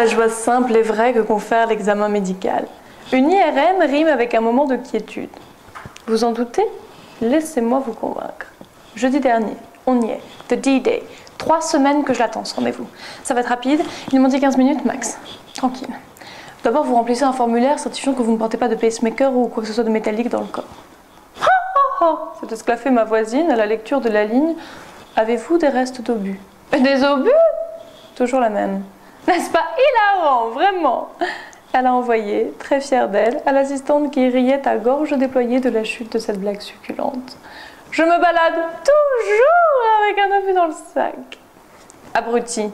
la joie simple et vraie que confère l'examen médical. Une IRM rime avec un moment de quiétude. Vous en doutez? Laissez-moi vous convaincre. Jeudi dernier, on y est, the D-Day. 3 semaines que je l'attends, ce rendez-vous. Ça va être rapide, ils m'ont dit 15 minutes max. Tranquille. D'abord, vous remplissez un formulaire certifiant que vous ne portez pas de pacemaker ou quoi que ce soit de métallique dans le corps. C'est ce qu'a fait ma voisine à la lecture de la ligne. Avez-vous des restes d'obus? Des obus? Toujours la même. N'est-ce pas hilarant, vraiment? Elle a envoyé, très fière d'elle, à l'assistante qui riait à gorge déployée de la chute de cette blague succulente. Je me balade toujours avec un obus dans le sac. Abruti,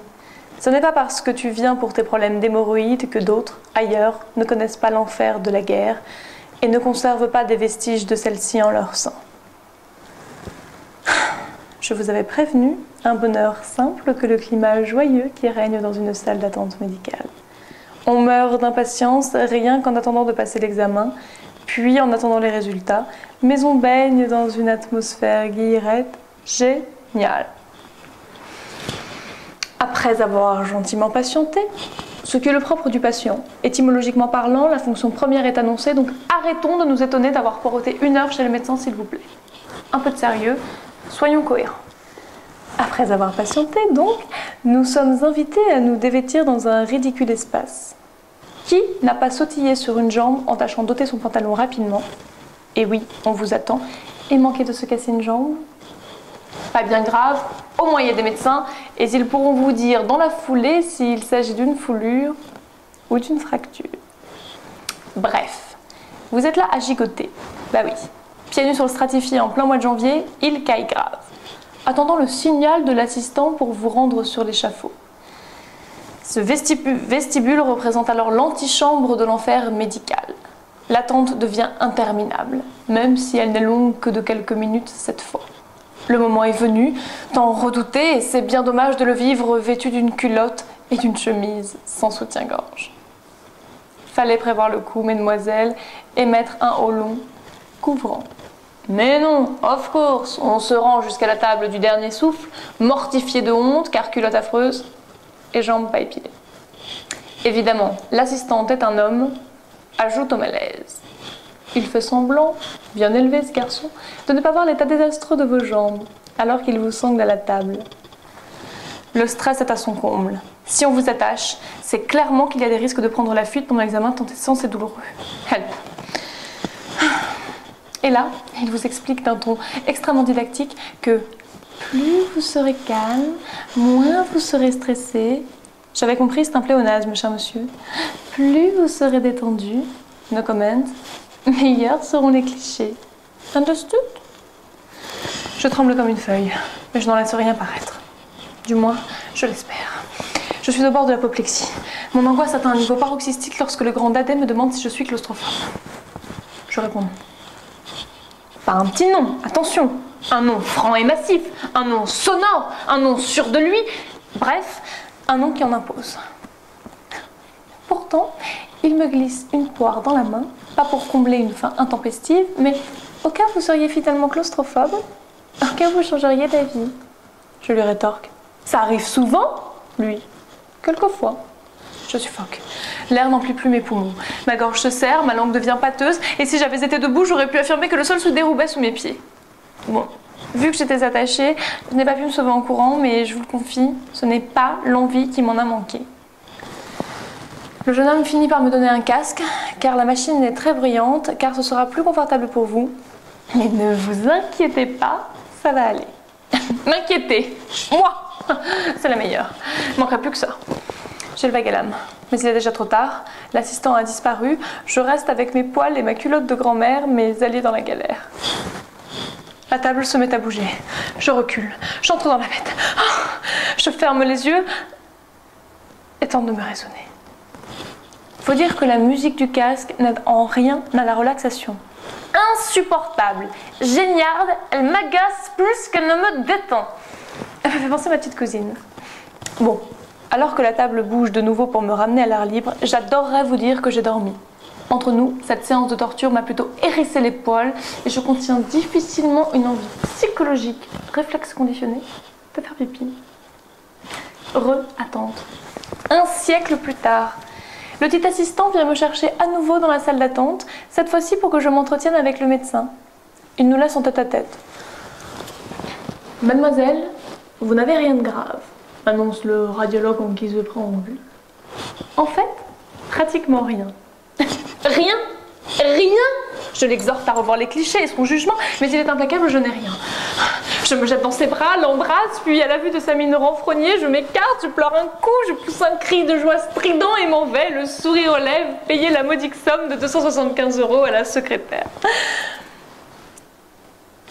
ce n'est pas parce que tu viens pour tes problèmes d'hémorroïdes que d'autres, ailleurs, ne connaissent pas l'enfer de la guerre et ne conservent pas des vestiges de celle-ci en leur sein. Je vous avais prévenu, un bonheur simple que le climat joyeux qui règne dans une salle d'attente médicale. On meurt d'impatience rien qu'en attendant de passer l'examen, puis en attendant les résultats, mais on baigne dans une atmosphère guillerette géniale. Après avoir gentiment patienté, ce qui est le propre du patient, étymologiquement parlant, la fonction première est annoncée, donc arrêtons de nous étonner d'avoir poireauté 1 heure chez le médecin, s'il vous plaît. Un peu de sérieux, soyons cohérents. Après avoir patienté, donc, nous sommes invités à nous dévêtir dans un ridicule espace. Qui n'a pas sautillé sur une jambe en tâchant d'ôter son pantalon rapidement? Et oui, on vous attend. Et manqué de se casser une jambe? Pas bien grave, au moins il y a des médecins, et ils pourront vous dire dans la foulée s'il s'agit d'une foulure ou d'une fracture. Bref, vous êtes là à gigoter. Bah oui, pieds nus sur le stratifié en plein mois de janvier, il caille grave. Attendant le signal de l'assistant pour vous rendre sur l'échafaud. Ce vestibule représente alors l'antichambre de l'enfer médical. L'attente devient interminable, même si elle n'est longue que de quelques minutes cette fois. Le moment est venu, tant redouté, et c'est bien dommage de le vivre vêtu d'une culotte et d'une chemise sans soutien-gorge. Fallait prévoir le coup, mesdemoiselles, et mettre un haut long couvrant. Mais non, of course, on se rend jusqu'à la table du dernier souffle, mortifié de honte, car culotte affreuse et jambes pas épilées. Évidemment, l'assistante est un homme, ajoute au malaise. Il fait semblant, bien élevé ce garçon, de ne pas voir l'état désastreux de vos jambes, alors qu'il vous sangle à la table. Le stress est à son comble. Si on vous attache, c'est clairement qu'il y a des risques de prendre la fuite pendant l'examen tant c'est douloureux. Help. Et là, il vous explique d'un ton extrêmement didactique que plus vous serez calme, moins vous serez stressé. J'avais compris, c'est un pléonasme, cher monsieur. Plus vous serez détendu, no comment, meilleurs seront les clichés. Understood? Je tremble comme une feuille, mais je n'en laisse rien paraître. Du moins, je l'espère. Je suis au bord de l'apoplexie. Mon angoisse atteint un niveau paroxystique lorsque le grand dadais me demande si je suis claustrophobe. Je réponds non. Pas un petit nom, attention, un nom franc et massif, un nom sonore, un nom sûr de lui, bref, un nom qui en impose. Pourtant, il me glisse une poire dans la main, pas pour combler une faim intempestive, mais au cas où vous seriez finalement claustrophobe, au cas où vous changeriez d'avis. Je lui rétorque. Ça arrive souvent, lui. Quelquefois. Je suffoque. L'air n'emplit plus mes poumons. Ma gorge se serre, ma langue devient pâteuse, et si j'avais été debout, j'aurais pu affirmer que le sol se déroubait sous mes pieds. Bon, vu que j'étais attachée, je n'ai pas pu me sauver en courant, mais je vous le confie, ce n'est pas l'envie qui m'en a manqué. Le jeune homme finit par me donner un casque, car la machine est très bruyante, car ce sera plus confortable pour vous. Mais ne vous inquiétez pas, ça va aller. M'inquiéter, moi, c'est la meilleure. Il manquerait plus que ça. J'ai le vague à l'âme, mais il est déjà trop tard. L'assistant a disparu. Je reste avec mes poils et ma culotte de grand-mère, mes alliés dans la galère. La table se met à bouger. Je recule. J'entre dans la bête. Je ferme les yeux et tente de me raisonner. Faut dire que la musique du casque n'aide en rien à la relaxation. Insupportable, géniarde, elle m'agace plus qu'elle ne me détend. Elle me fait penser à ma petite cousine. Bon, alors que la table bouge de nouveau pour me ramener à l'air libre, j'adorerais vous dire que j'ai dormi. Entre nous, cette séance de torture m'a plutôt hérissé les poils et je contiens difficilement une envie psychologique, réflexe conditionné, de faire pipi. Attente. Un siècle plus tard, le petit assistant vient me chercher à nouveau dans la salle d'attente, cette fois-ci pour que je m'entretienne avec le médecin. Il nous laisse en tête-à-tête. Mademoiselle, vous n'avez rien de grave, annonce le radiologue en guise de préambule. En fait, pratiquement rien. Rien? Rien? Je l'exhorte à revoir les clichés et son jugement, mais il est implacable, je n'ai rien. Je me jette dans ses bras, l'embrasse, puis à la vue de sa mine renfrognée, je m'écarte, je pleure un coup, je pousse un cri de joie strident et m'en vais, le sourire aux lèvres, payer la modique somme de 275 € à la secrétaire.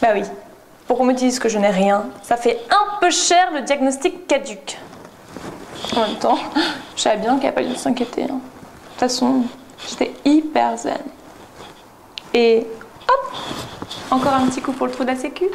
Bah oui, pour qu'on me dise que je n'ai rien, ça fait un peu cher le diagnostic caduc. En même temps, je savais bien qu'il n'y a pas lieu de s'inquiéter. De toute façon, j'étais hyper zen. Et hop, encore un petit coup pour le trou de la sécu.